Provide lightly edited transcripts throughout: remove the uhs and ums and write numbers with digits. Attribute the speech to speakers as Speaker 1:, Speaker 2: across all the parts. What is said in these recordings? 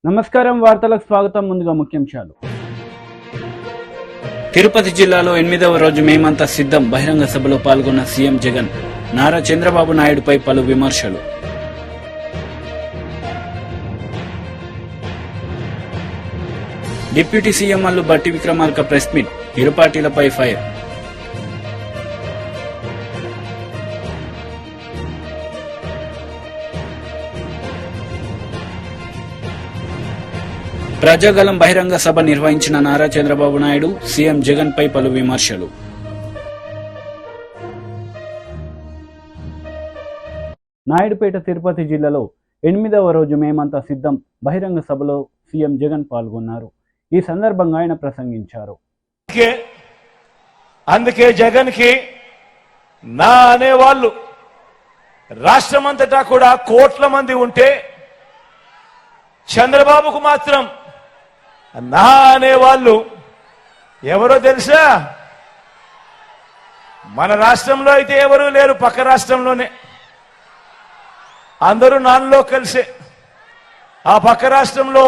Speaker 1: నమస్కారం వార్తలకు స్వాగతం. ముందుగా ముఖ్యాంశాలు.
Speaker 2: తిరుపతి జిల్లాలో 8వ రోజు మేమంతా సిద్ధం బహిరంగ సభలో పాల్గొన్న సీఎం జగన్. నారా చంద్రబాబు నాయుడుపై పలు విమర్శలు. Deputy CM Allu Bhatti Vikramarka press meet. ఇరు పార్టీలపై ఫైర్. ప్రజాగలం బహిరంగ సభ నిర్వహించిన నారా చంద్రబాబు నాయుడు, సీఎం జగన్ పై పలు విమర్శలు.
Speaker 1: నాయుడుపేట తిరుపతి జిల్లాలో 8వ రోజు మేమంతా సిద్ధం బహిరంగ సభలో సీఎం జగన్ పాల్గొన్నారు. ఈ సందర్భంగా ఆయన ప్రసంగించారు.
Speaker 3: అందుకే జగన్ కి నా అనేవాళ్ళు రాష్ట్రమంతటా కూడా కోట్ల మంది ఉంటే చంద్రబాబుకు మాత్రం నా అనేవాళ్ళు ఎవరో తెలుసా? మన రాష్ట్రంలో అయితే ఎవరూ లేరు, పక్క రాష్ట్రంలోనే అందరూ నాన్నలో కలిసే. ఆ పక్క రాష్ట్రంలో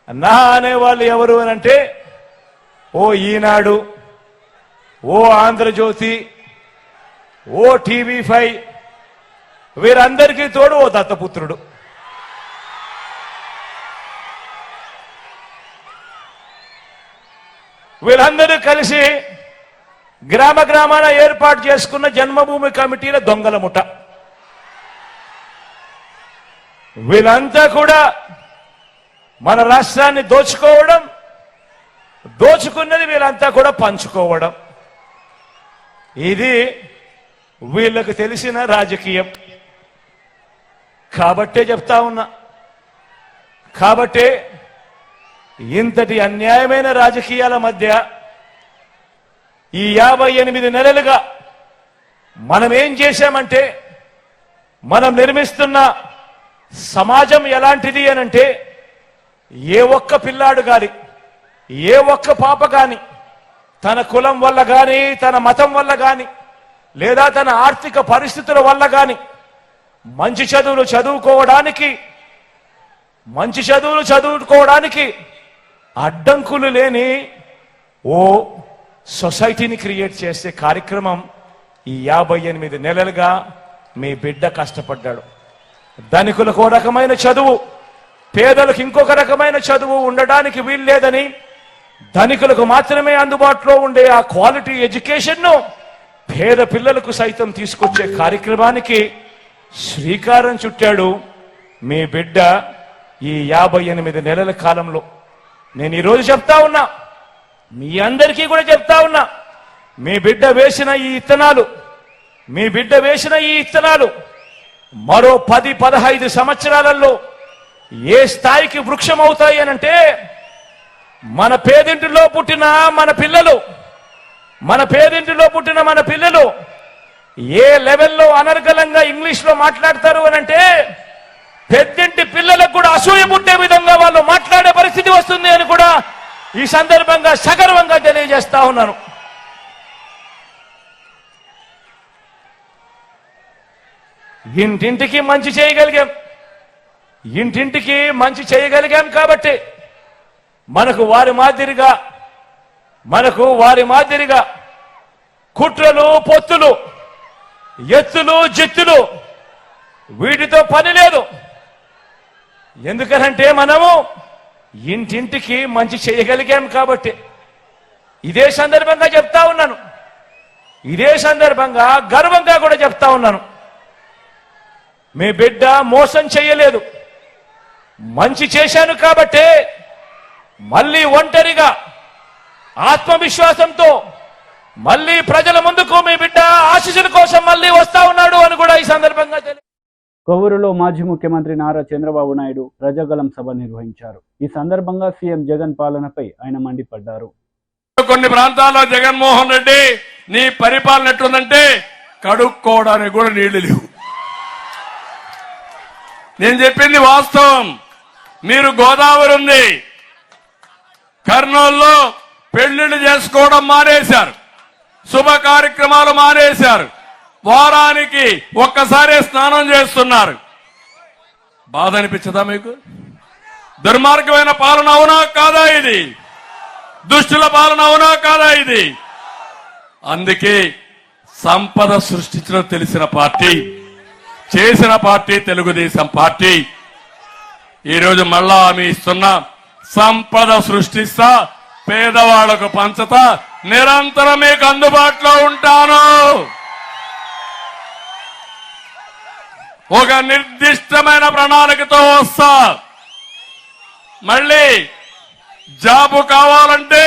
Speaker 3: నా అనేవాళ్ళు ఎవరు అని అంటే ఓ ఈనాడు, ఓ ఆంధ్రజ్యోతి, ఓ టీవీ5, వీరందరికీ తోడు ఓ దత్తపుత్రుడు. వీళ్ళందరూ కలిసి గ్రామ గ్రామాన ఏర్పాటు చేసుకున్న జన్మభూమి కమిటీల దొంగల ముఠ. వీళ్ళంతా కూడా మన రాష్ట్రాన్ని దోచుకోవడం, దోచుకున్నది వీళ్ళంతా కూడా పంచుకోవడం. ఇది వీళ్ళకు తెలిసిన రాజకీయం. కాబట్టే చెప్తా ఉన్నా, కాబట్టే ఇంతటి అన్యాయమైన రాజకీయాల మధ్య ఈ 58 నెలలుగా మనం ఏం చేశామంటే, మనం నిర్మిస్తున్న సమాజం ఎలాంటిది అనంటే, ఏ ఒక్క పిల్లాడు గాని, ఏ ఒక్క పాప గాని తన కులం వల్ల గాని, తన మతం వల్ల గాని, లేదా తన ఆర్థిక పరిస్థితుల వల్ల గాని మంచి చదువులు చదువుకోవడానికి అడ్డంకులు లేని ఓ సొసైటీని క్రియేట్ చేసే కార్యక్రమం ఈ 58 నెలలుగా మీ బిడ్డ కష్టపడ్డాడు. ధనికులకు ఒక రకమైన చదువు, పేదలకు ఇంకొక రకమైన చదువు ఉండడానికి వీల్లేదని, ధనికులకు మాత్రమే అందుబాటులో ఉండే ఆ క్వాలిటీ ఎడ్యుకేషన్ను పేద పిల్లలకు సైతం తీసుకొచ్చే కార్యక్రమానికి శ్రీకారం చుట్టాడు మీ బిడ్డ ఈ 58 నెలల కాలంలో. నేను ఈరోజు చెప్తా ఉన్నా, మీ అందరికీ కూడా చెప్తా ఉన్నా, మీ బిడ్డ వేసిన ఈ ఇత్తనాలు మరో 10-15 సంవత్సరాలలో ఏ స్థాయికి వృక్షం అవుతాయి అనంటే, మన పేదింటిలో పుట్టిన మన పిల్లలు ఏ లెవెల్లో అనర్గళంగా ఇంగ్లీష్లో మాట్లాడతారు అనంటే, పెద్దింటి పిల్లలకు కూడా అసూయ పుట్టే విధంగా వాళ్ళు మాట్లాడే పరిస్థితి వస్తుంది అని కూడా ఈ సందర్భంగా సగర్వంగా తెలియజేస్తా ఉన్నాను. ఇంటింటికి మంచి చేయగలిగాం కాబట్టి మనకు వారి మాదిరిగా కుట్రలు, పొత్తులు, ఎత్తులు, జిత్తులు వీటితో పని లేదు. ఎందుకనంటే మనము ఇంటింటికి మంచి చేయగలిగాం కాబట్టి. ఇదే సందర్భంగా చెప్తా ఉన్నాను, ఇదే సందర్భంగా గర్వంగా కూడా చెప్తా ఉన్నాను, మీ బిడ్డ మోసం చేయలేదు, మంచి చేశాను కాబట్టే మళ్ళీ ఒంటరిగా ఆత్మవిశ్వాసంతో మళ్ళీ ప్రజల ముందుకు మీ బిడ్డ ఆశీస్సుల కోసం మళ్ళీ వస్తా ఉన్నాడు అని కూడా ఈ సందర్భంగా
Speaker 1: కొవ్వూరులో మాజీ ముఖ్యమంత్రి నారా చంద్రబాబు నాయుడు ప్రజాగలం సభ నిర్వహించారు. ఈ సందర్భంగా సీఎం జగన్ పాలనపై ఆయన మండిపడ్డారు.
Speaker 4: కొన్ని ప్రాంతాల్లో జగన్మోహన్ రెడ్డి నీ పరిపాలన ఎట్లుందంటే కడుక్కోవడానికి కూడా నీళ్లు లేవు. నేను చెప్పింది వాస్తవం. మీరు గోదావరి ఉంది, కర్నూలులో పెళ్లిళ్లు చేసుకోవడం మానేశారు, శుభ కార్యక్రమాలు మానేశారు, వారానికి ఒక్కసారి స్నానం చేస్తున్నారు. బాధ అనిపించదా మీకు? దుర్మార్గమైన పాలన అవునా కాదా ఇది? దుష్టుల పాలన అవునా కాదా ఇది? అందుకే సంపద సృష్టించడం తెలిసిన పార్టీ, చేసిన పార్టీ తెలుగుదేశం పార్టీ. ఈరోజు మళ్ళా హామీ ఇస్తున్నా, సంపద సృష్టిస్తా, పేదవాళ్లకు పంచతా, నిరంతరం మీకు అందుబాటులో ఉంటాను. ఒక నిర్దిష్టమైన ప్రణాళికతో వస్తా. మళ్ళీ జాబు కావాలంటే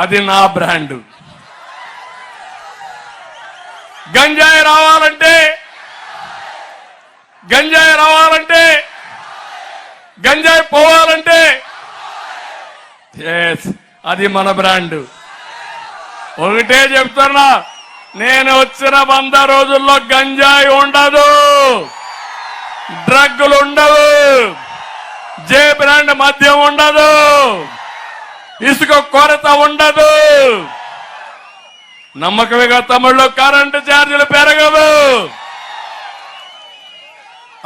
Speaker 4: అది నా బ్రాండ్. గంజాయి రావాలంటే గంజాయి పోవాలంటే అది మన బ్రాండ్. ఒకటే చెప్తున్నా, నేను వచ్చిన 100 రోజుల్లో గంజాయి ఉండదు, డ్రగ్గులు ఉండవు, జే బ్రాండ్ మద్యం ఉండదు, ఇసుక కొరత ఉండదు. నమ్మకమేగా తమ్ముళ్ళు? కరెంటు ఛార్జీలు పెరగవు.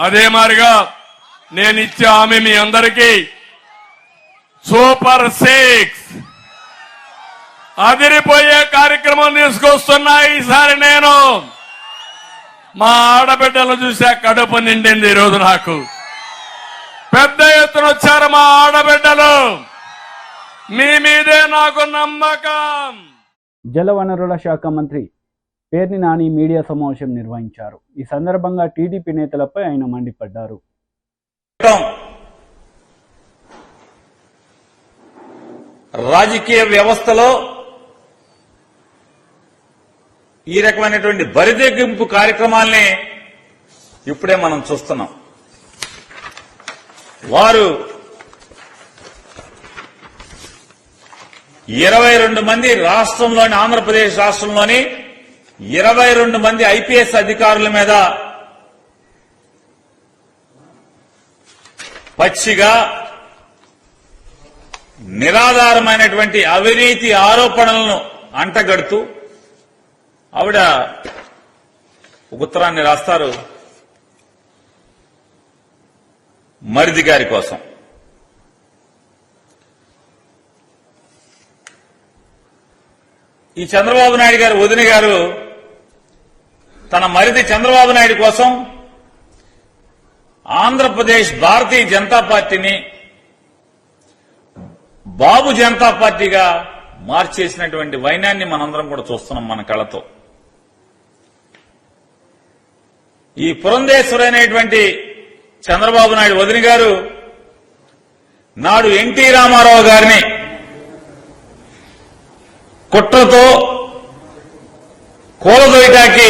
Speaker 4: అదే మాదిరిగా నేను ఇచ్చే హామీ మీ అందరికీ, సూపర్ 6 అదిరిపోయే కార్యక్రమం తీసుకొస్తున్నా. ఈసారి నేను మా ఆడబిడ్డలు చూసా, కడుపు నిండింది. ఈరోజు నాకు పెద్ద ఎత్తున వచ్చారు మా ఆడబిడ్డలు. మీ మీదే నాకు నమ్మకం.
Speaker 1: జలవనరుల శాఖ మంత్రి పేర్ని నాని మీడియా సమావేశం నిర్వహించారు. ఈ సందర్భంగా టీడీపీ నేతలపై ఆయన మండిపడ్డారు.
Speaker 5: రాజకీయ వ్యవస్థలో ఈ రకమైనటువంటి బరిదెగ్గింపు కార్యక్రమాల్ని ఇప్పుడే మనం చూస్తున్నాం. వారు 22 మంది రాష్ట్రంలోని, ఆంధ్రప్రదేశ్ రాష్ట్రంలోని 22 మంది ఐపీఎస్ అధికారుల మీద పచ్చిగా నిరాధారమైనటువంటి అవినీతి ఆరోపణలను అంటగడుతూ ఆవిడ ఉత్తరాన్ని రాస్తారు మరిది గారి కోసం. ఈ చంద్రబాబు నాయుడు గారు వదిన గారు తన మరిది చంద్రబాబు నాయుడు కోసం ఆంధ్రప్రదేశ్ భారతీయ జనతా పార్టీని బాబు జనతా పార్టీగా మార్చేసినటువంటి వైనాన్ని మనందరం కూడా చూస్తున్నాం మన కళ్ళతో. ఈ పురంధేశ్వరైనటువంటి చంద్రబాబు నాయుడు వదిన గారు నాడు ఎన్టీ రామారావు గారిని కుట్రతో కూలదోయటానికి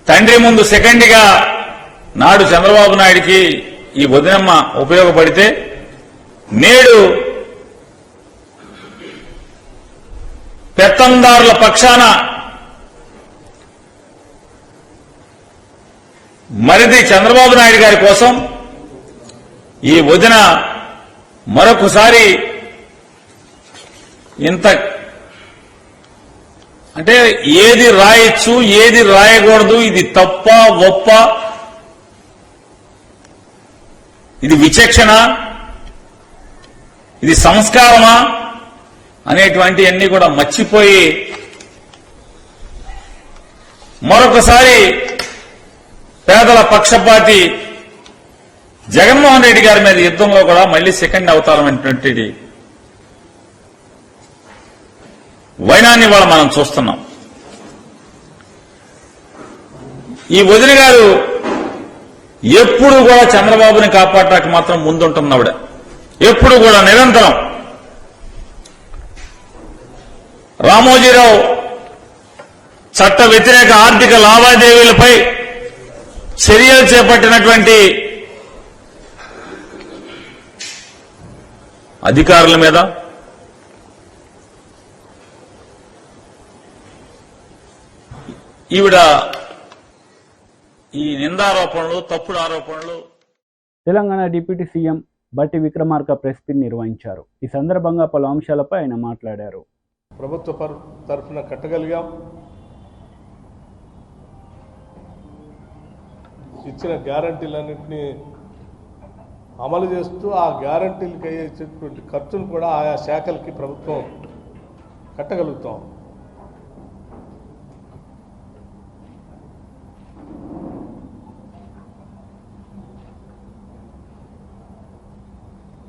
Speaker 5: తండ్రి ముందు సెకండ్గా నాడు చంద్రబాబు నాయుడికి ఈ వదినమ్మ ఉపయోగపడితే, నేడు పెత్తందారుల పక్షాన మరిది చంద్రబాబు నాయుడు గారి కోసం ఈ వదిన మరొకసారి ఇంత అంటే ఏది రాయొచ్చు, ఏది రాయకూడదు, ఇది తప్ప ఒప్ప, ఇది విచక్షణ, ఇది సంస్కారమా అనేటువంటి అన్ని కూడా మర్చిపోయి మరొకసారి పేదల పక్షపాతి జగన్మోహన్ రెడ్డి గారి మీద యుద్ధంలో కూడా మళ్లీ సెకండ్ అవతారం అనేటువంటిది వైనాన్ని కూడా మనం చూస్తున్నాం. ఈ వదిన గారు ఎప్పుడు కూడా చంద్రబాబుని కాపాడటానికి మాత్రం ముందుంటుంది ఆవిడ. ఎప్పుడు కూడా నిరంతరం రామోజీరావు చట్ట వ్యతిరేక ఆర్థిక లావాదేవీలపై చర్యలు చేపట్టినటువంటి అధికారుల మీద, ఈవిడ ఈ నిందారోపణలు, తప్పుడు ఆరోపణలు.
Speaker 1: తెలంగాణ డిప్యూటీ సీఎం బట్టి విక్రమార్క ప్రెస్ మీట్ నిర్వహించారు. ఈ సందర్భంగా పలు అంశాలపై ఆయన మాట్లాడారు.
Speaker 6: ప్రభుత్వ తరఫున కట్టగలిగాం. ఇచ్చిన గ్యారంటీలన్నింటినీ అమలు చేస్తూ ఆ గ్యారంటీలకు అయ్యేటువంటి ఖర్చును కూడా ఆయా శాఖలకి ప్రభుత్వం కట్టగలుగుతాం.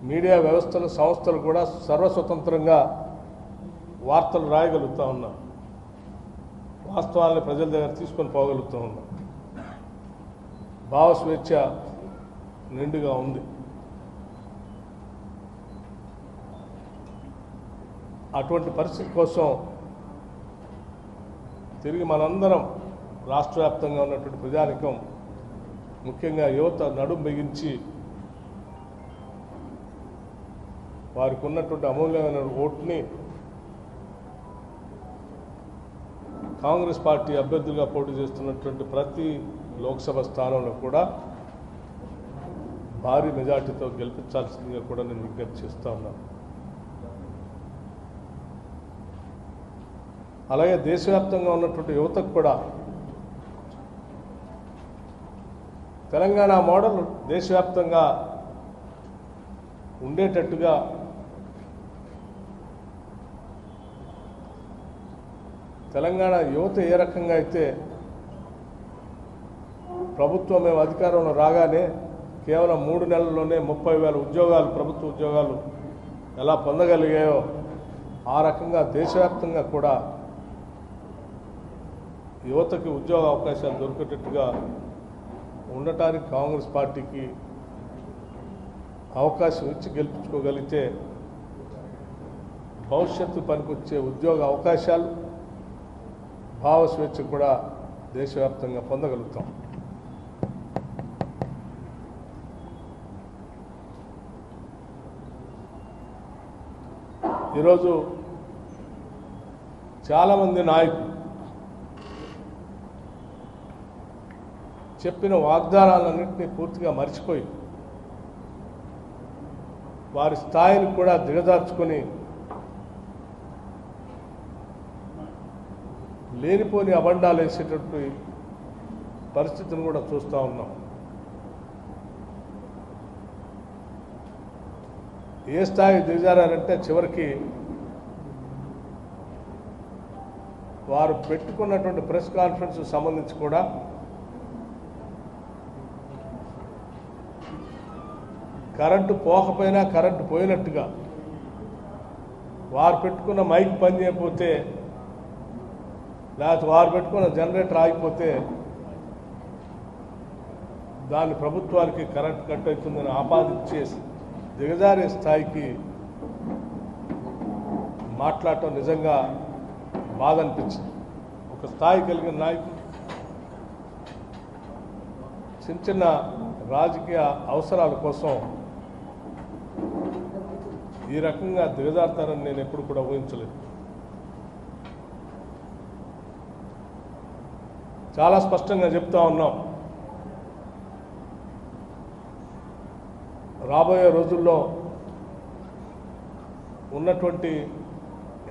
Speaker 6: మీడియా వ్యవస్థలు సంస్థలు కూడా సర్వస్వతంత్రంగా వార్తలు రాయగలుగుతూ ఉన్నాం. వాస్తవాలను ప్రజల దగ్గర తీసుకొని పోగలుగుతూ ఉన్నాం. భావ స్వేచ్ఛ నిండుగా ఉంది. అటువంటి పరిస్థితి కోసం తిరిగి మనందరం రాష్ట్ర వ్యాప్తంగా ఉన్నటువంటి ప్రజానికం, ముఖ్యంగా యువత నడుం బిగించి వారికి ఉన్నటువంటి అమూల్యమైన ఓటుని కాంగ్రెస్ పార్టీ అభ్యర్థులుగా పోటీ చేస్తున్నటువంటి ప్రతి లోక్సభ స్థానంలో కూడా భారీ మెజార్టీతో గెలిపించాల్సిందిగా కూడా నేను విజ్ఞప్తి చేస్తా ఉన్నాను. అలాగే దేశవ్యాప్తంగా ఉన్నటువంటి యువతకు కూడా తెలంగాణ మోడల్ దేశవ్యాప్తంగా ఉండేటట్టుగా తెలంగాణ యువత ఏ రకంగా అయితే ప్రభుత్వం మేము అధికారంలో రాగానే కేవలం 3 నెలల్లోనే 30,000 ఉద్యోగాలు, ప్రభుత్వ ఉద్యోగాలు ఎలా పొందగలిగాయో ఆ రకంగా దేశవ్యాప్తంగా కూడా యువతకి ఉద్యోగ అవకాశాలు దొరికేటట్టుగా ఉండటానికి కాంగ్రెస్ పార్టీకి అవకాశం ఇచ్చి గెలిపించుకోగలిగితే భవిష్యత్తు పనికొచ్చే ఉద్యోగ అవకాశాలు, భావ స్వేచ్ఛ కూడా దేశవ్యాప్తంగా పొందగలుగుతాం. ఈరోజు చాలామంది నాయకులు చెప్పిన వాగ్దానాలన్నింటినీ పూర్తిగా మర్చిపోయి వారి స్థాయిని కూడా దిగజార్చుకొని లేనిపోని అబండాలు వేసేటటువంటి పరిస్థితిని కూడా చూస్తూ ఉన్నాం. ఏ స్థాయి దిగజారంటే చివరికి వారు పెట్టుకున్నటువంటి ప్రెస్ కాన్ఫరెన్స్ సంబంధించి కూడా కరెంటు పోకపోయినా కరెంటు పోయినట్టుగా, వారు పెట్టుకున్న మైక్ పని చేయకపోతే, లేకపోతే వారు పెట్టుకున్న జనరేటర్ ఆగిపోతే దాన్ని ప్రభుత్వానికి కరెంట్ కట్ అవుతుందని ఆపాదించే దిగజారే స్థాయికి మాట్లాడటం నిజంగా బాధ అనిపించింది. ఒక స్థాయి కలిగిన నాయకులు చిన్న చిన్న రాజకీయ అవసరాల కోసం ఈ రకంగా దిగజారుతారని నేను ఎప్పుడు కూడా ఊహించలేదు. చాలా స్పష్టంగా చెప్తా ఉన్నాం, రాబోయే రోజుల్లో ఉన్నటువంటి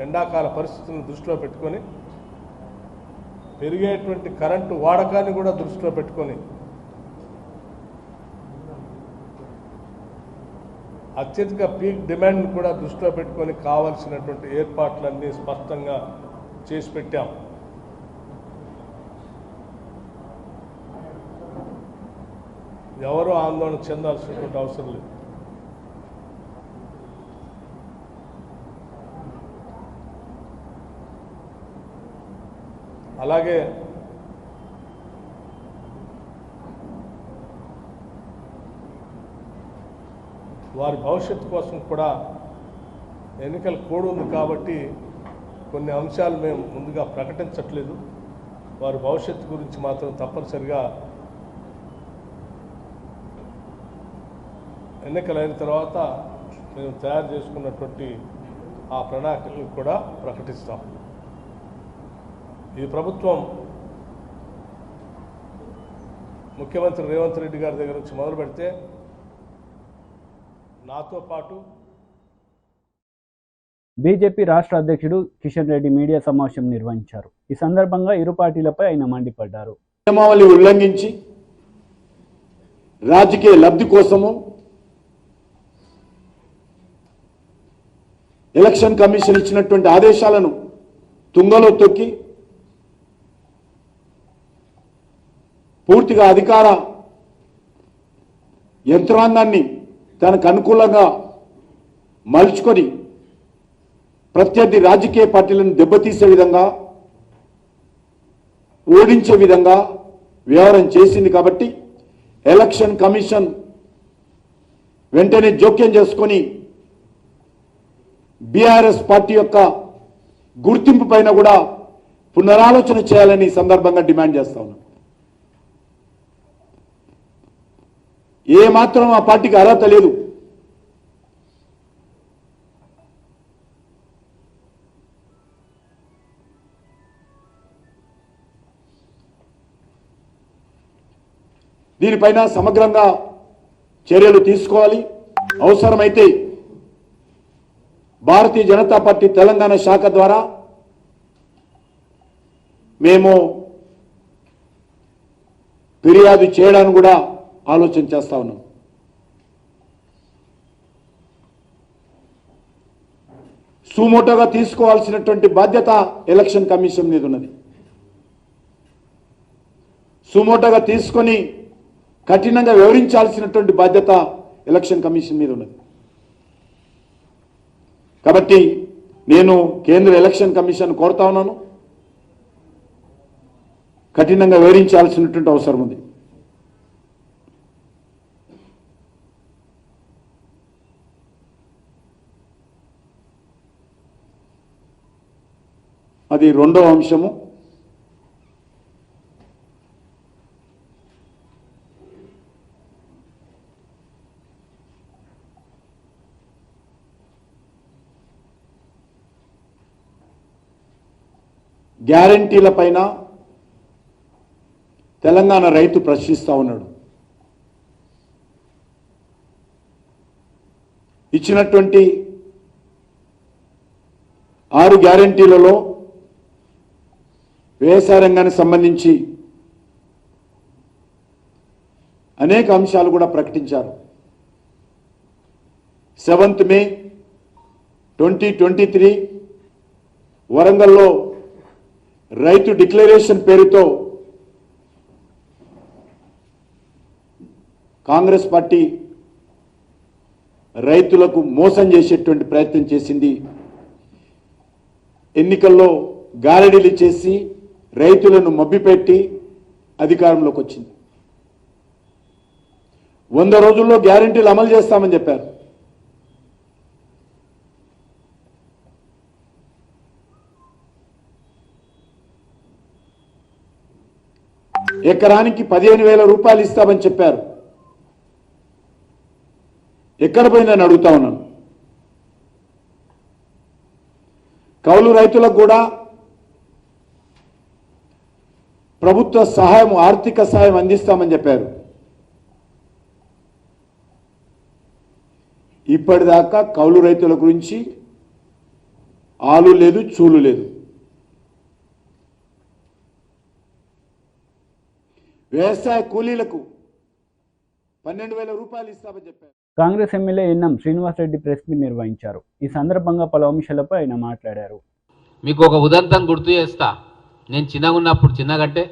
Speaker 6: ఎండాకాల పరిస్థితులను దృష్టిలో పెట్టుకొని, పెరిగేటువంటి కరెంటు వాడకాన్ని కూడా దృష్టిలో పెట్టుకొని, అత్యధిక పీక్ డిమాండ్ని కూడా దృష్టిలో పెట్టుకొని కావాల్సినటువంటి ఏర్పాట్లన్నీ స్పష్టంగా చేసి పెట్టాం. ఎవరూ ఆందోళన చెందాల్సినటువంటి అవసరం లేదు. అలాగే వారి భవిష్యత్తు కోసం కూడా ఎన్నికల కోడ్ ఉంది కాబట్టి కొన్ని అంశాలు మేము ముందుగా ప్రకటించట్లేదు. వారి భవిష్యత్తు గురించి మాత్రం తప్పనిసరిగా ఎన్నికలైన తర్వాత మేము తయారు చేసుకున్నటువంటి ఆ ప్రణాళికలను కూడా ప్రకటిస్తాం. ఈ ప్రభుత్వం ముఖ్యమంత్రి రేవంత్ రెడ్డి గారి దగ్గర నుంచి మొదలు పెడితే నాతో పాటు
Speaker 1: బీజేపీ రాష్ట్ర అధ్యక్షుడు కిషన్ రెడ్డి మీడియా సమావేశం నిర్వహించారు. ఈ సందర్భంగా ఇరు పార్టీలపై ఆయన మండిపడ్డారు.
Speaker 7: నియమావళి ఉల్లంఘించి రాజకీయ లబ్ధి కోసము ఎలక్షన్ కమిషన్ ఇచ్చినటువంటి ఆదేశాలను తుంగలో తొక్కి పూర్తిగా అధికార యంత్రాంగాన్ని తనకు అనుకూలంగా మలుచుకొని ప్రత్యర్థి రాజకీయ పార్టీలను దెబ్బతీసే విధంగా ఓడించే విధంగా వ్యవహారం చేసింది. కాబట్టి ఎలక్షన్ కమిషన్ వెంటనే జోక్యం చేసుకొని బీఆర్ఎస్ పార్టీ యొక్క గుర్తింపు పైన కూడా పునరాలోచన చేయాలని సందర్భంగా డిమాండ్ చేస్తా ఉన్నాం. ఏ మాత్రం ఆ పార్టీకి అర్హత లేదు. దీనిపైన సమగ్రంగా చర్యలు తీసుకోవాలి. అవసరమైతే భారతీయ జనతా పార్టీ తెలంగాణ శాఖ ద్వారా మేము ఫిర్యాదు చేయడానికి కూడా ఆలోచన చేస్తా ఉన్నాం. సుమోటోగా తీసుకోవాల్సినటువంటి బాధ్యత ఎలక్షన్ కమిషన్ మీద ఉన్నది. సుమోటోగా తీసుకొని కఠినంగా వివరించాల్సినటువంటి బాధ్యత ఎలక్షన్ కమిషన్ మీద ఉన్నది. కాబట్టి నేను కేంద్ర ఎలక్షన్ కమిషన్ కోరుతా ఉన్నాను, కఠినంగా వివరించాల్సినటువంటి అవసరం ఉంది. అది రెండో అంశము. గ్యారంటీల పైన తెలంగాణ రైతు ప్రశ్నిస్తా ఉన్నాడు. ఇచ్చినటువంటి 6 గ్యారంటీలలో వ్యవసాయ రంగానికి సంబంధించి అనేక అంశాలు కూడా ప్రకటించారు. 7th May 2023 వరంగల్లో రైతు డిక్లరేషన్ పేరుతో కాంగ్రెస్ పార్టీ రైతులకు మోసం చేసేటువంటి ప్రయత్నం చేసింది. ఎన్నికల్లో గారడీలు చేసి రైతులను మభ్యపెట్టి అధికారంలోకి వచ్చింది. 100 రోజుల్లో గ్యారంటీలు అమలు చేస్తామని చెప్పారు. ఎకరానికి 15,000 రూపాయలు ఇస్తామని చెప్పారు. ఎక్కడ పోయిందని అడుగుతా ఉన్నాను. కౌలు రైతులకు కూడా ప్రభుత్వ సహాయం, ఆర్థిక సహాయం అందిస్తామని చెప్పారు. ఇప్పటిదాకా కౌలు రైతుల గురించి ఆలు లేదు, చూలు లేదు. వ్యవసాయ కూలీలకు 12,000 రూపాయలు ఇస్తామని చెప్పారు.
Speaker 1: Congress MLA NM Srinivasa Reddy press meet నిర్వహించారు. ఈ సందర్భంగా పలు అంశాలపై ఆయన మాట్లాడారు.
Speaker 8: మీకు ఒక ఉదంతం గుర్తు చేస్తా. నేను చిన్నగా ఉన్నప్పుడు, చిన్నగంటే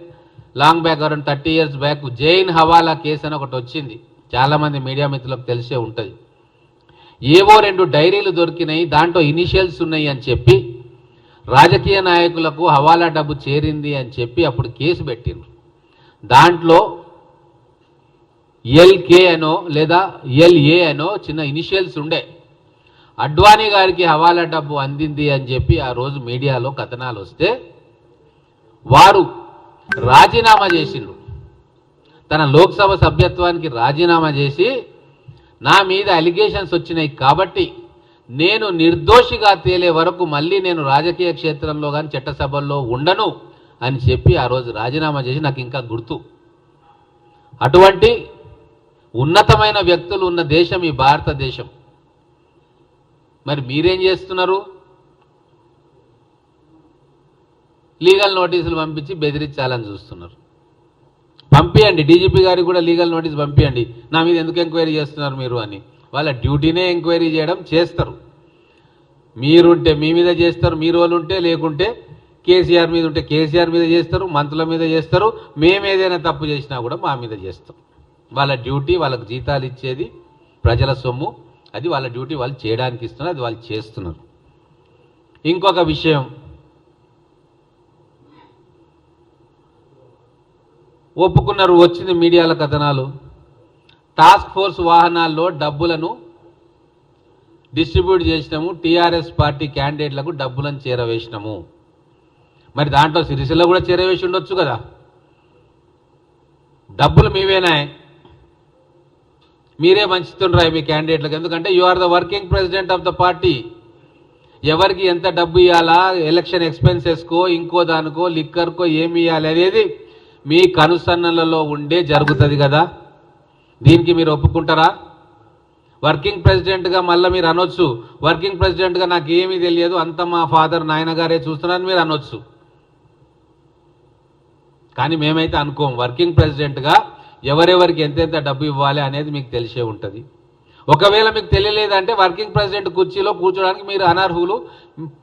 Speaker 8: long back around 30 years back Jain hawala case అని ఒకటి వచ్చింది. చాలామంది మీడియా మిత్రులకు తెలిసే ఉంటుంది. ఏవో 2 డైరీలు దొరికినాయి, దాంట్లో ఇనిషియల్స్ ఉన్నాయి అని చెప్పి రాజకీయ నాయకులకు హవాలా డబ్బు చేరింది అని చెప్పి అప్పుడు కేసు పెట్టిండ్రు. దాంట్లో ఎల్కే అనో లేదా ఎల్ఏ అనో చిన్న ఇనిషియల్స్ ఉండే. అడ్వానీ గారికి హవాలా డబ్బు అందింది అని చెప్పి ఆ రోజు మీడియాలో కథనాలు వస్తే వారు రాజీనామా చేసిండ్రు. తన లోక్సభ సభ్యత్వానికి రాజీనామా చేసి, నా మీద అలిగేషన్స్ వచ్చినాయి కాబట్టి నేను నిర్దోషిగా తేలే వరకు మళ్ళీ నేను రాజకీయ క్షేత్రంలో కానీ చట్టసభల్లో ఉండను అని చెప్పి ఆ రోజు రాజీనామా చేసి, నాకు ఇంకా గుర్తు. అటువంటి ఉన్నతమైన వ్యక్తులు ఉన్న దేశం ఈ భారతదేశం. మరి మీరేం చేస్తున్నారు? లీగల్ నోటీసులు పంపించి బెదిరించాలని చూస్తున్నారు. పంపియండి, డీజీపీ గారికి కూడా లీగల్ నోటీస్ పంపియండి, నా మీద ఎందుకు ఎంక్వైరీ చేస్తున్నారు మీరు అని. వాళ్ళ డ్యూటీనే ఎంక్వైరీ చేయడం, చేస్తారు. మీరుంటే మీ మీద చేస్తారు, మీ రోల్ ఉంటే, లేకుంటే కేసీఆర్ మీద ఉంటే కేసీఆర్ మీద చేస్తారు, మంత్రుల మీద చేస్తారు. మేమేదైనా తప్పు చేసినా కూడా మా మీద చేస్తాం. వాళ్ళ డ్యూటీ, వాళ్ళకు జీతాలు ఇచ్చేది ప్రజల సొమ్ము, అది వాళ్ళ డ్యూటీ, వాళ్ళు చేయడానికి ఇస్తున్నారు, అది వాళ్ళు చేస్తున్నారు. ఇంకొక విషయం, ఒప్పుకున్నారు, వచ్చింది మీడియాల కథనాలు, టాస్క్ ఫోర్స్ వాహనాల్లో డబ్బులను డిస్ట్రిబ్యూట్ చేసినాము, టీఆర్ఎస్ పార్టీ క్యాండిడేట్లకు డబ్బులను చేరవేసినాము. మరి దాంట్లో సిరిసిల్ల కూడా చేరవేసి ఉండొచ్చు కదా. డబ్బులు మీవేనా, మీరే మంచుతుండ్రాయి మీ క్యాండిడేట్లకు. ఎందుకంటే you are the working president of the party. ఎవరికి ఎంత డబ్బు ఇవ్వాలా, ఎలక్షన్ ఎక్స్పెన్సెస్కో, ఇంకో దానికో, లిక్కర్కో ఏమి ఇవ్వాలి అనేది మీ కనుసన్నలలో ఉండే జరుగుతుంది కదా. దీనికి మీరు ఒప్పుకుంటారా? వర్కింగ్ ప్రెసిడెంట్గా మళ్ళీ మీరు అనొచ్చు, వర్కింగ్ ప్రెసిడెంట్గా నాకు ఏమీ తెలియదు, అంత మా ఫాదర్ నాయనగారే చూస్తున్నారని మీరు అనొచ్చు. కానీ మేమైతే అనుకోం. వర్కింగ్ ప్రెసిడెంట్గా ఎవరెవరికి ఎంతెంత డబ్బు ఇవ్వాలి అనేది మీకు తెలిసే ఉంటుంది. ఒకవేళ మీకు తెలియలేదంటే వర్కింగ్ ప్రెసిడెంట్ కుర్చీలో కూర్చోడానికి మీరు అనర్హులు,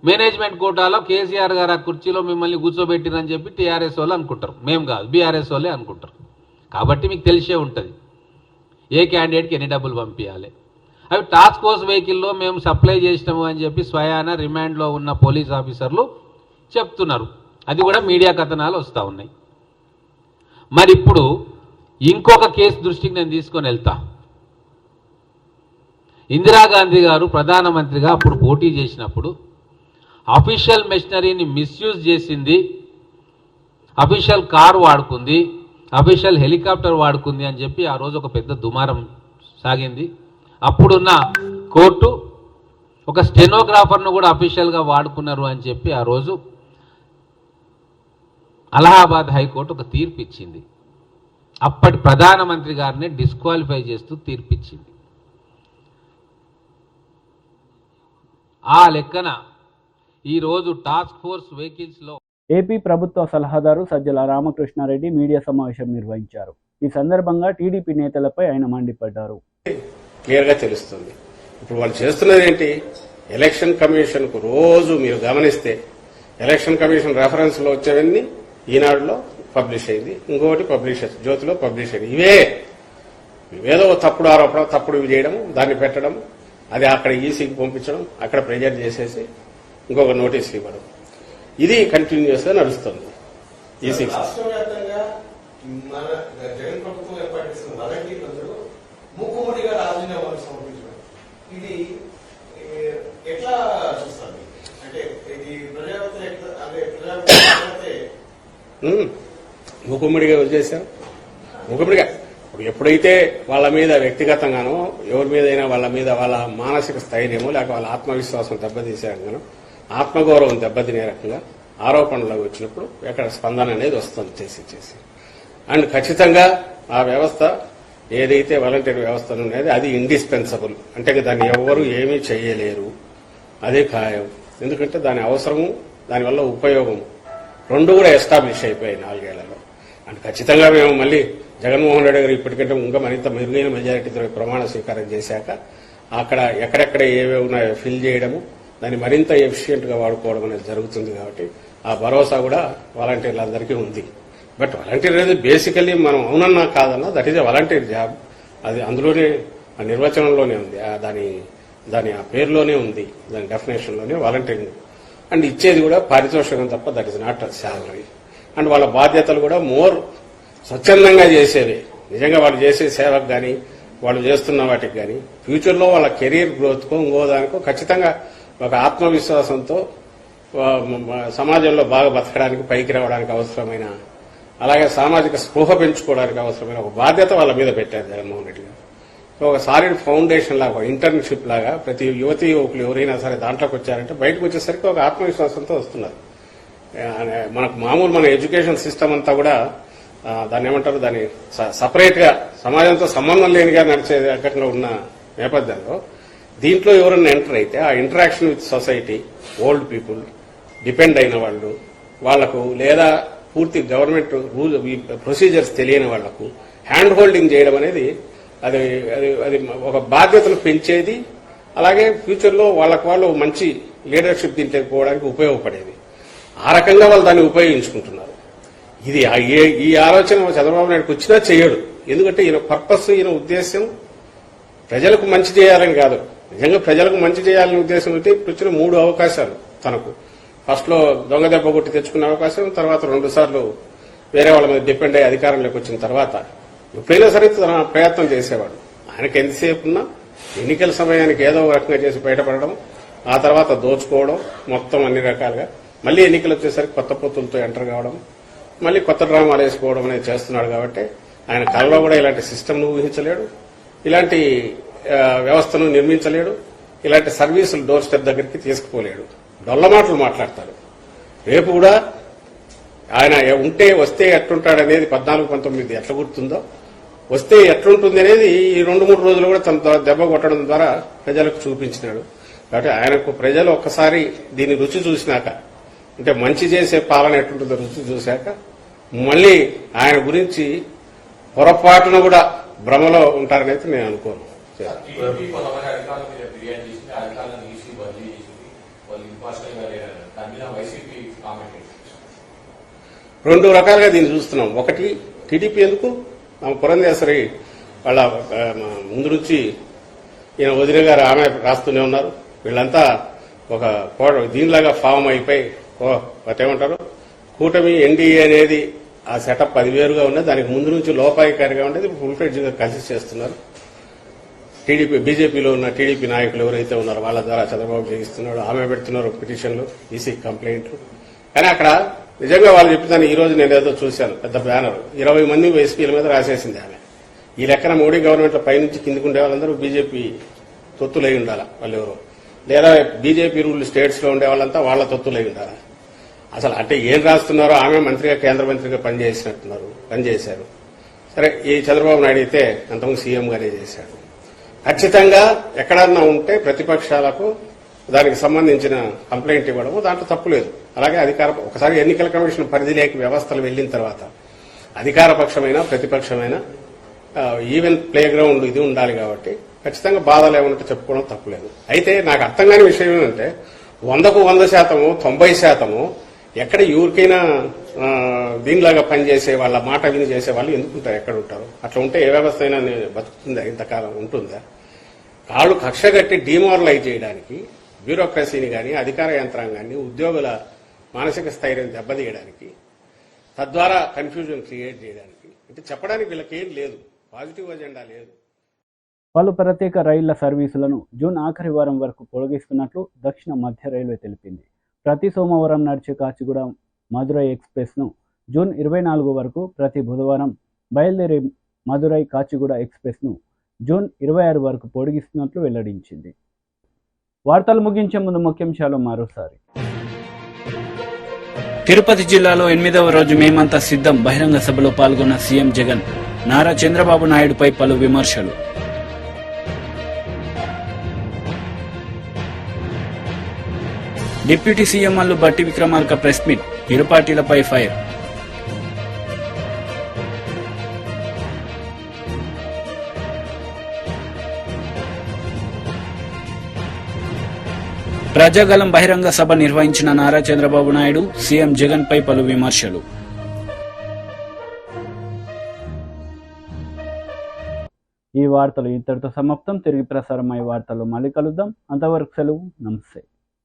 Speaker 8: మేనేజ్మెంట్ కోటాలో కేసీఆర్ గారు ఆ కుర్చీలో మిమ్మల్ని కూర్చోబెట్టిరని చెప్పి టీఆర్ఎస్ వాళ్ళు అనుకుంటారు, మేము కాదు, బీఆర్ఎస్ వాళ్ళే అనుకుంటారు. కాబట్టి మీకు తెలిసే ఉంటుంది ఏ క్యాండిడేట్కి ఎన్ని డబ్బులు పంపించాలి. అవి టాస్క్ ఫోర్స్ వెహికల్లో మేము సప్లై చేసినాము అని చెప్పి స్వయాన రిమాండ్లో ఉన్న పోలీస్ ఆఫీసర్లు చెప్తున్నారు. అది కూడా మీడియా కథనాలు వస్తూ ఉన్నాయి. మరి ఇప్పుడు ఇంకొక కేసు దృష్టికి నేను తీసుకొని వెళ్తా. ఇందిరాగాంధీ గారు ప్రధానమంత్రిగా అప్పుడు పోటీ చేసినప్పుడు అఫీషియల్ మెషినరీని మిస్యూజ్ చేసింది, అఫీషియల్ కారు వాడుకుంది, అఫీషియల్ హెలికాప్టర్ వాడుకుంది అని చెప్పి ఆ రోజు ఒక పెద్ద దుమారం సాగింది. అప్పుడున్న కోర్టు ఒక స్టెనోగ్రాఫర్ను కూడా అఫీషియల్గా వాడుకున్నారు అని చెప్పి ఆ రోజు అలహాబాద్ హైకోర్టు ఒక తీర్పు ఇచ్చింది. అప్పటి ప్రధానమంత్రి గారిని డిస్క్వాలిఫై చేస్తూ తీర్పిచ్చింది. ఆ లెక్కన ఈరోజు టాస్క్ ఫోర్స్ వెహికల్స్లో
Speaker 1: ఏపీ ప్రభుత్వ సలహాదారు సజ్జల రామకృష్ణారెడ్డి మీడియా సమావేశం నిర్వహించారు. ఈ సందర్భంగా టీడీపీ నేతలపై ఆయన మండిపడ్డారు.
Speaker 9: క్లియర్గా తెలుస్తుంది. ఇప్పుడు వాళ్ళు చేస్తున్నది ఏంటి? ఎలక్షన్ కమిషన్ కు రోజు మీరు గమనిస్తే ఎలక్షన్ కమిషన్ రెఫరెన్స్ లో వచ్చేవన్నీ ఈనాడులో పబ్లిష్ అయింది, ఇంకొకటి పబ్లిష్ జ్యోతిలో పబ్లిష్ అయింది. ఇవేదో తప్పుడు ఆరోపణ, తప్పుడు చేయడం, దాన్ని పెట్టడం, అది అక్కడ ఈసీకి పంపించడం, అక్కడ ప్రెజర్ చేసేసి ఇంకొక నోటీసులు ఇవ్వడం, ఇది కంటిన్యూస్ గా నడుస్తుంది. ఈసీ
Speaker 10: మూకుమ్మడిగా రాజీనామాలు సమర్పించడం, ఇది ఎట్లా చూస్తారు? అంటే ఇది
Speaker 9: మూకుమ్మడిగా వదిలేశారు. మూకుమ్మడిగా ఎప్పుడైతే వాళ్ళ మీద వ్యక్తిగతంగానో ఎవరి మీదైనా వాళ్ళ మీద వాళ్ళ మానసిక స్థైర్యమో లేక వాళ్ళ ఆత్మవిశ్వాసం దెబ్బతీసే రకంగా, ఆత్మగౌరవం దెబ్బతినే రకంగా ఆరోపణలు వచ్చినప్పుడు ఎక్కడ స్పందన అనేది వస్తుంది చేసి. అండ్ ఖచ్చితంగా ఆ వ్యవస్థ ఏదైతే వాలంటీర్ వ్యవస్థ ఉన్నది అది ఇండిస్పెన్సబుల్, అంటే దాన్ని ఎవరు ఏమీ చేయలేరు, అదే ఖాయం. ఎందుకంటే దాని అవసరము, దానివల్ల ఉపయోగం రెండు కూడా ఎస్టాబ్లిష్ అయిపోయాయి 4 ఏళ్లలో. అండ్ ఖచ్చితంగా మేము మళ్ళీ జగన్మోహన్ రెడ్డి గారు ఇప్పటికంటే ఇంకా మరింత మెరుగైన మెజారిటీతో ప్రమాణ స్వీకారం చేశాక అక్కడ ఎక్కడెక్కడ ఏవే ఉన్నాయో ఫిల్ చేయడము, దాన్ని మరింత ఎఫిషియెంట్ గా వాడుకోవడం అనేది జరుగుతుంది. కాబట్టి ఆ భరోసా కూడా వాలంటీర్లందరికీ ఉంది. బట్ వాలంటీర్ అనేది బేసికల్లీ మనం అవునన్నా కాదన్నా that is a volunteer job. అది అందులోనే ఆ నిర్వచనంలోనే ఉంది, దాని ఆ పేరులోనే ఉంది, దాని డెఫినేషన్ లోనే వాలంటీరింగ్. అండ్ ఇచ్చేది కూడా పారితోషికం తప్ప that is not salary. And వాళ్ళ బాధ్యతలు కూడా మోర్ స్వచ్ఛందంగా చేసేవి. నిజంగా వాళ్ళు చేసే సేవకు కానీ వాళ్ళు చేస్తున్న వాటికి కానీ ఫ్యూచర్ లో వాళ్ళ కెరీర్ గ్రోత్ కో ఇంకో దానికో ఖచ్చితంగా ఒక ఆత్మవిశ్వాసంతో సమాజంలో బాగా బతకడానికి, పైకి రావడానికి అవసరమైన, అలాగే సామాజిక స్పృహ పెంచుకోవడానికి అవసరమైన ఒక బాధ్యత వాళ్ళ మీద పెట్టారు జగన్మోహన్ రెడ్డి గారు. ఒక సాలిడ్ ఫౌండేషన్ లాగా, ఇంటర్న్షిప్ లాగా ప్రతి యువతీ యువకులు ఎవరైనా సరే దాంట్లోకి వచ్చారంటే బయటకు వచ్చేసరికి ఒక ఆత్మవిశ్వాసంతో వస్తున్నారు. మనకు మామూలు మన ఎడ్యుకేషన్ సిస్టమ్ అంతా కూడా దాన్ని ఏమంటారు, దాన్ని సపరేట్ గా సమాజంతో సంబంధం లేనిగా నడిచే రకంగా ఉన్న నేపథ్యంలో దీంట్లో ఎవరైనా ఎంటర్ అయితే ఆ interaction with society, old people, depend అయిన వాళ్ళు, వాళ్లకు లేదా పూర్తి గవర్నమెంట్ రూల్ ప్రొసీజర్స్ తెలియని వాళ్లకు హ్యాండ్ హోల్డింగ్ చేయడం అనేది అది అది అది ఒక బాధ్యతను పెంచేది. అలాగే ఫ్యూచర్లో వాళ్ళు మంచి లీడర్షిప్ దీంట్లోకి పోవడానికి ఉపయోగపడేది. ఆ రకంగా వాళ్ళు దాన్ని ఉపయోగించుకుంటున్నారు. ఇది ఈ ఆలోచన చంద్రబాబు నాయుడుకి వచ్చినా చేయడు. ఎందుకంటే ఈయన పర్పస్, ఈయన ఉద్దేశం ప్రజలకు మంచి చేయాలని కాదు. నిజంగా ప్రజలకు మంచి చేయాలనే ఉద్దేశం ఉంటే ఇప్పుడు వచ్చిన 3 అవకాశాలు తనకు. ఫస్ట్ లో దొంగ దెబ్బ కొట్టి తెచ్చుకునే అవకాశం, తర్వాత 2 సార్లు వేరే వాళ్ళ మీద డిపెండ్ అయ్యి అధికారంలోకి వచ్చిన తర్వాత ఎప్పుడైనా సరే తన ప్రయత్నం చేసేవాడు. ఆయనకి ఎంతసేపు ఉన్నా ఎన్నికల సమయానికి ఏదో ఒక రకంగా చేసి బయటపడడం, ఆ తర్వాత దోచుకోవడం, మొత్తం అన్ని రకాలుగా మళ్లీ ఎన్నికలు వచ్చేసరికి కొత్త పొత్తులతో ఎంటర్ కావడం, మళ్లీ కొత్త డ్రామాలు వేసుకోవడం అనేది చేస్తున్నాడు. కాబట్టి ఆయన కళలో కూడా ఇలాంటి సిస్టమ్ను ఊహించలేడు, ఇలాంటి వ్యవస్థను నిర్మించలేడు, ఇలాంటి సర్వీసులు డోర్ స్టెప్ దగ్గరికి తీసుకుపోలేడు. డొల్ల మాటలు మాట్లాడతాడు. రేపు కూడా ఆయన వస్తే ఎట్లుంటాడనేది 14-19 ఎట్లా గుర్తుందో, వస్తే ఎట్లుంటుంది అనేది ఈ 2-3 రోజులు కూడా తన దెబ్బ కొట్టడం ద్వారా ప్రజలకు చూపించినాడు. కాబట్టి ఆయనకు ప్రజలు ఒక్కసారి దీన్ని రుచి చూసినాక, అంటే మంచి చేసే పాలన ఎట్లుంటుందో రుచి చూశాక, మళ్లీ ఆయన గురించి పొరపాటున కూడా భ్రమలో ఉంటారనైతే నేను అనుకోను. 2 రకాలుగా దీన్ని చూస్తున్నాం. ఒకటి, టీడీపీ ఎందుకు పురంధేశ్వరి వాళ్ళ ముందు నుంచి ఈయన వదిన గారు ఆమె రాస్తూనే ఉన్నారు. వీళ్ళంతా ఒక దీనిలాగా ఫామ్ అయిపోయి ఏమంటారు, కూటమి ఎన్డీఏ అనేది ఆ సెటప్ 10 వేరుగా ఉన్నది. దానికి ముందు నుంచి లోపాయికారిగా ఉండేది, ఫుల్ ఫ్లెడ్జ్ గా కలిసి చేస్తున్నారు. టీడీపీ బీజేపీలో ఉన్న టీడీపీ నాయకులు ఎవరైతే ఉన్నారో వాళ్ళ ద్వారా చంద్రబాబు చేయిస్తున్నాడు. ఆమె పెడుతున్నారు పిటిషన్లు, ఈసీ కంప్లైంట్లు. కానీ అక్కడ నిజంగా వాళ్ళు చెప్పిన ఈ రోజు నేను ఏదో చూశాను, పెద్ద బ్యానర్ 20 మంది ఎస్పీల మీద రాసేసింది ఆమె. ఈ లెక్కన మోడీ గవర్నమెంట్ పైనుంచి కిందికి ఉండే వాళ్ళందరూ బీజేపీ తొత్తులై ఉండాలా వాళ్ళెవరో, లేదా బీజేపీ రూల్ స్టేట్స్ లో ఉండే వాళ్ళంతా వాళ్ళ తొత్తులై ఉండాలా. అసలు అంటే ఏం రాస్తున్నారో, ఆమె మంత్రిగా కేంద్ర మంత్రిగా పనిచేశారు. సరే, ఈ చంద్రబాబు నాయుడు అయితే అంతకుముందు సీఎంగానే చేశాడు. ఖచ్చితంగా ఎక్కడన్నా ఉంటే ప్రతిపక్షాలకు దానికి సంబంధించిన కంప్లైంట్ ఇవ్వడము దాంట్లో తప్పులేదు. అలాగే ఒకసారి ఎన్నికల కమిషన్ పరిధిలోకి వ్యవస్థలు వెళ్లిన తర్వాత అధికార పక్షమైన ప్రతిపక్షమైన ఈవెన్ ప్లే గ్రౌండ్ ఇది ఉండాలి. కాబట్టి ఖచ్చితంగా బాధలు ఏమన్నట్టు చెప్పుకోవడం తప్పులేదు. అయితే నాకు అర్థం కాని విషయం ఏంటంటే 100కు 100%, 90% ఎక్కడ ఎవరికైనా దీనిలాగా పనిచేసే వాళ్ళ మాట విని చేసే వాళ్ళు ఎందుకుంటారు, ఎక్కడ ఉంటారు? అట్లా ఉంటే ఏ వ్యవస్థ అయినా బతుకుతుందా, ఇంతకాలం ఉంటుందా? వాళ్ళు కక్ష కట్టి డిమారలైజ్ చేయడానికి, బ్యూరోక్రసీని కానీ అధికార యంత్రాంగాన్ని, ఉద్యోగుల మానసిక స్థైర్యం దెబ్బతీయడానికి, తద్వారా కన్ఫ్యూజన్ క్రియేట్ చేయడానికి, అంటే చెప్పడానికి వీళ్ళకేం లేదు, పాజిటివ్ అజెండా లేదు.
Speaker 1: పలు ప్రత్యేక రైళ్ల సర్వీసులను జూన్ ఆఖరి వారం వరకు పొడిగిస్తున్నట్లు దక్షిణ మధ్య రైల్వే తెలిపింది. ప్రతి సోమవారం నడిచే కాచిగూడ మదురై ఎక్స్ప్రెస్ను జూన్ 24 వరకు, ప్రతి బుధవారం బయలుదేరే మదురై కాచిగూడ ఎక్స్ప్రెస్ను జూన్ 26 వరకు పొడిగిస్తున్నట్లు వెల్లడించింది. వార్తలు ముగించే ముందు ముఖ్యాంశాలు మరోసారి.
Speaker 2: తిరుపతి జిల్లాలో 8వ రోజు మేమంతా సిద్ధం బహిరంగ సభలో పాల్గొన్న సీఎం జగన్. నారా చంద్రబాబు నాయుడుపై పలు విమర్శలు. డిప్యూటీ సీఎం అల్లు బట్టి విక్రమార్క ప్రెస్ మీట్, ఇరు పార్టీలపై ఫైర్. ప్రజాగలం బహిరంగ సభ నిర్వహించిన నారా చంద్రబాబు నాయుడు, సీఎం జగన్ పై పలు విమర్శలు.
Speaker 1: ఈ వార్తలు ఇంతటితో సమాప్తం. తిరిగి ప్రసారమయ్యే వార్తలు మళ్ళీ కలుద్దాం. అంతవరకు సెలవు. నమస్తే.